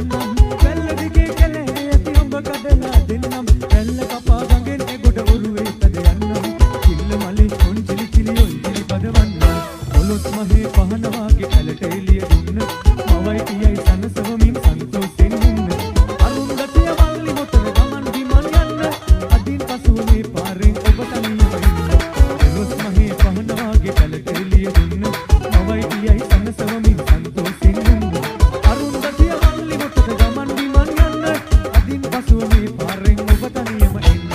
යන්නම් වැල්ල දිගේ කැලේ ඇති ඔබ කඩලා දෙන්නම් වැල්ල කපා ගඟෙන් ගොඩ ඔරුවේ පැද යන්නම් කිල්ල මලේ කොන්චිලි චිලි ඔන්චිලි පදවන්නම් ඔලොත් මහේ පහන වාගේ ඇලට එළිය දුන්න මවයි පියයි සනසවමින් සන්තෝෂෙන් ඉන්න අරුන්දතිය මල්ලි මොතන ගමන් බිමන් යන්න අදින් පසුව මේ පාරෙන් ඔබ තනියම ඉන්න ඔලොත් මහේ පහන වාගේ ඇලට එළිය දුන්න මවයි පියයි සනසවමින් සන්තෝෂෙන් ඉන්න අරුන්දතිය මල්ලි මොතන ගමන් බිමන් යන්න අදින් පසුව මේ පාරෙන් ඔබ තනියම ඉන්න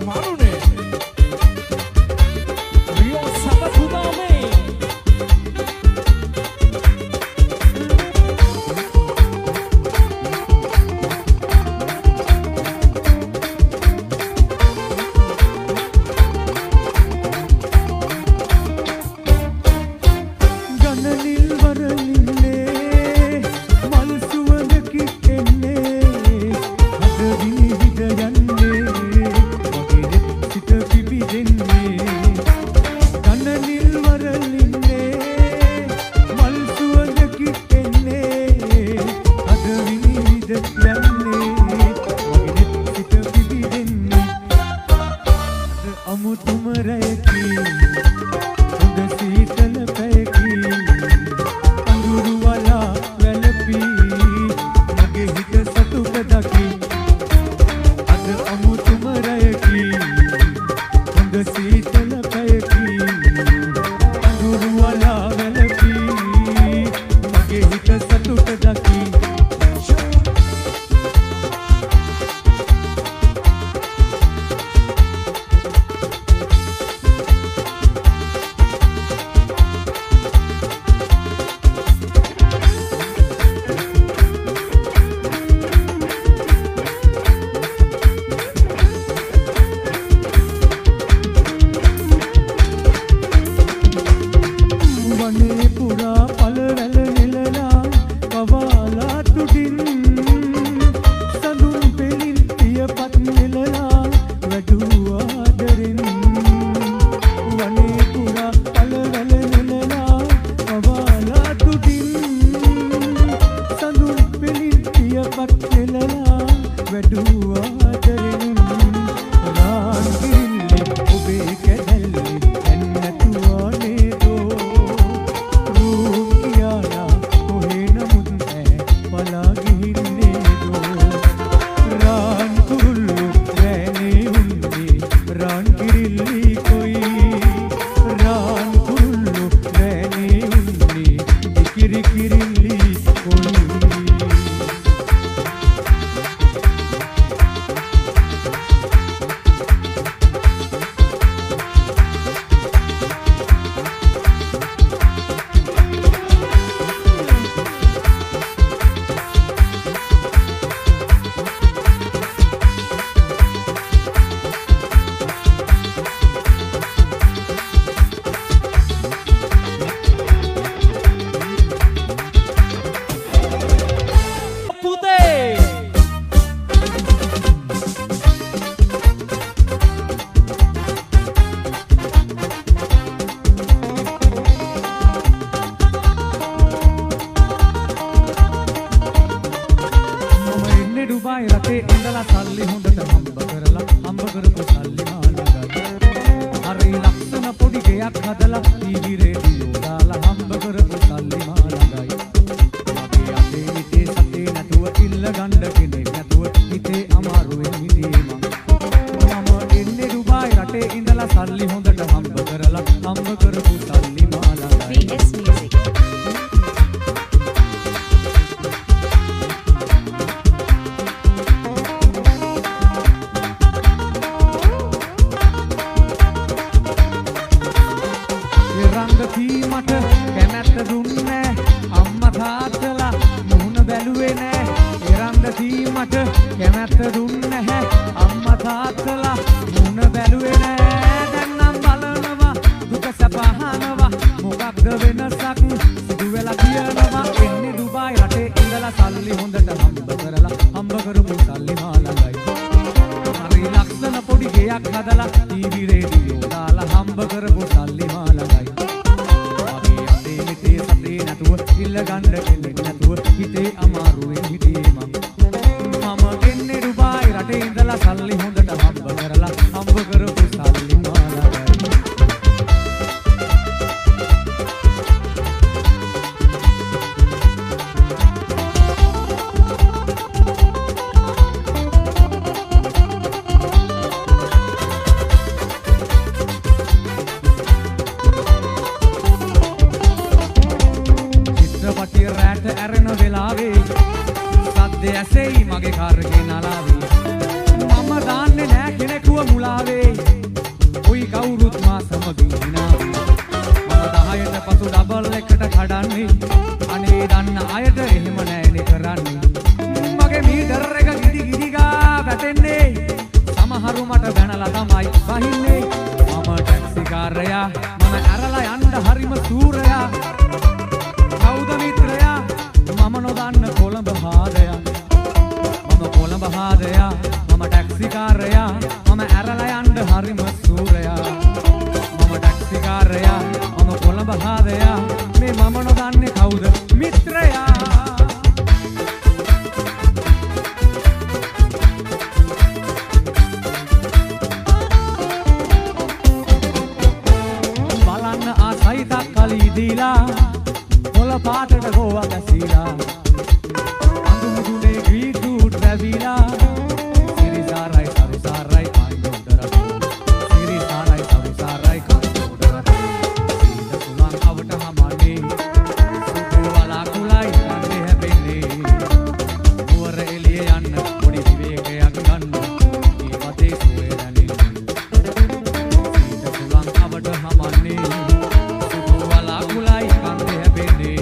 Maluනේ ගෙයක් හදලා ටීවී රේඩියෝ දාලා හම්බ කරපු සල්ලි මාළඟයි මගේ අතේ මෙතේ සතේ නැතුව ඉල්ල ගන්න කෙනෙක් නැතුව හිතේ අමාරුවෙන් හිටියේ මම ගෙන්නේ ඩුබායි රටේ ඉඳලා සල්ලි හොඳට හම්බ කරලා හම්බ කරපු සල්ලි මාළඟයි රැට ඇරෙන වෙලාවේ සද්ද ඇසෙයි මගේ කාර්ගේ නලාවේ මම දාන්නේ නෑ කෙනෙකුව මුලාවේ උයි කවුරුත් මා සමගින් හිනාවේ මම 10ට පසු ඩබල් එකට කඩන්නේ අනේ දන්න අයට එහෙම නෑනේ කරන්නේ මගේ මීටර් එක ගිඩි ගිඩි ගා වැටෙන්නේ සමහරු මට බැනලා තමයි වහින්නේ මම ටැක්සි කාරයා මම ඇරලා යන්න හරිම සූරයා කවුද මිත්‍රයා මම නොදන්න කොළඹ හාදයා මම කොළඹ හාදයා මම ටැක්සි කාරයා මම ඇරලා යන්න හරිම සූරයා මම ටැක්සි කාරයා මම කොළඹ හාදයා මේ මම නොදන්නේ කවුද මිත්‍රයා බලන්න ආසයි තක්කලි දීලා කොළ පාටට ගෝවා ගැසීලා අඳු මුදුනේ ග්‍රීට්රූට් වැවිලා සිරිසාරයි සරුසාරයි ආයෝදර සිරිසාරයි සරුසාරයි කන්දෝදර සීද සුලං අවට හමන්නේ සුදු වලා කුලයි කන්නේ හැපෙන්නේ නුවර එළිය යන්න පොඩි විවේකයක් ගන්න මේ වතේ සුවේ දැනෙන්නේ සීද සුලං අවට හමන්නේ සුදු වලා කුලයි කන්නේ හැපෙන්නේ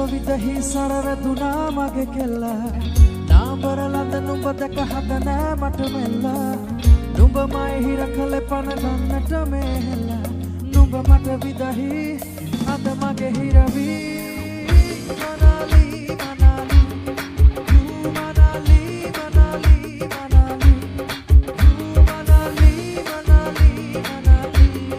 විදහි සරවැදුනා මගේ කෙල්ල නාඹර ලඳ නුඹ දැක හද නෑ මට මෙල්ල නුඹ මයි හිර කළේ පන ගන්නට මෙහෙල්ල නුඹ මට විදහි අද මගේ හිරවි මනාලි මනාලි you මනාලි මනාලි මනාලි you මනාලි මනාලි මනාලි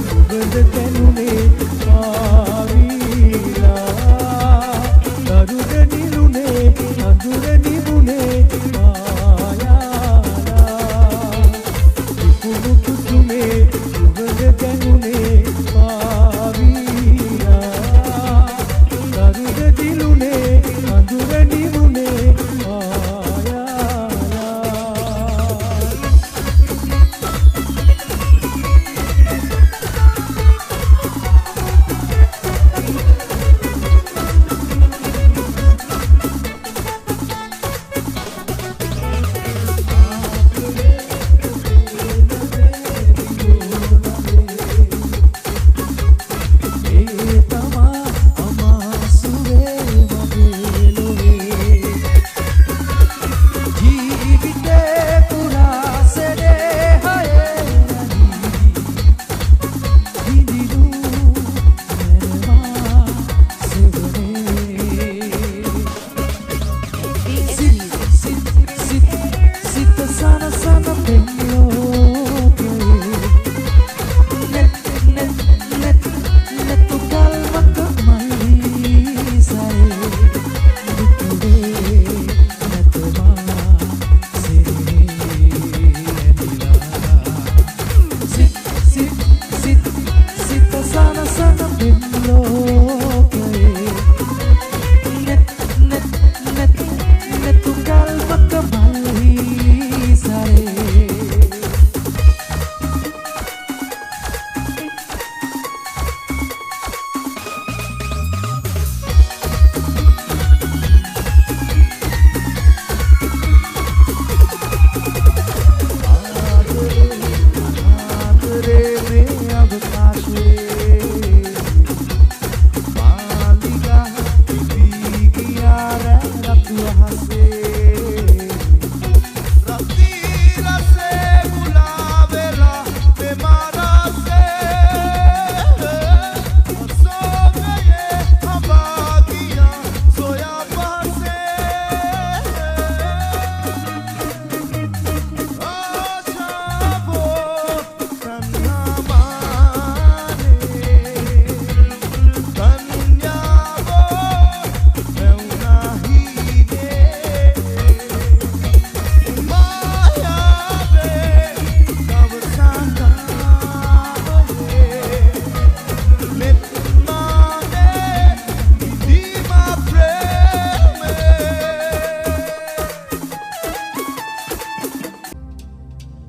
සුවඳ දැනුනේ පාවිලා දරුද නිලුනේ අඳුර නිවුනේ මායාලා විකුණු කුතුමේ සුවඳ දැනුනේ පාවිලා දරුද දිලුනේ අඳුර නිවුනේ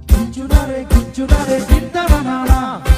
Kinchunare, kinchunare, kintaranana.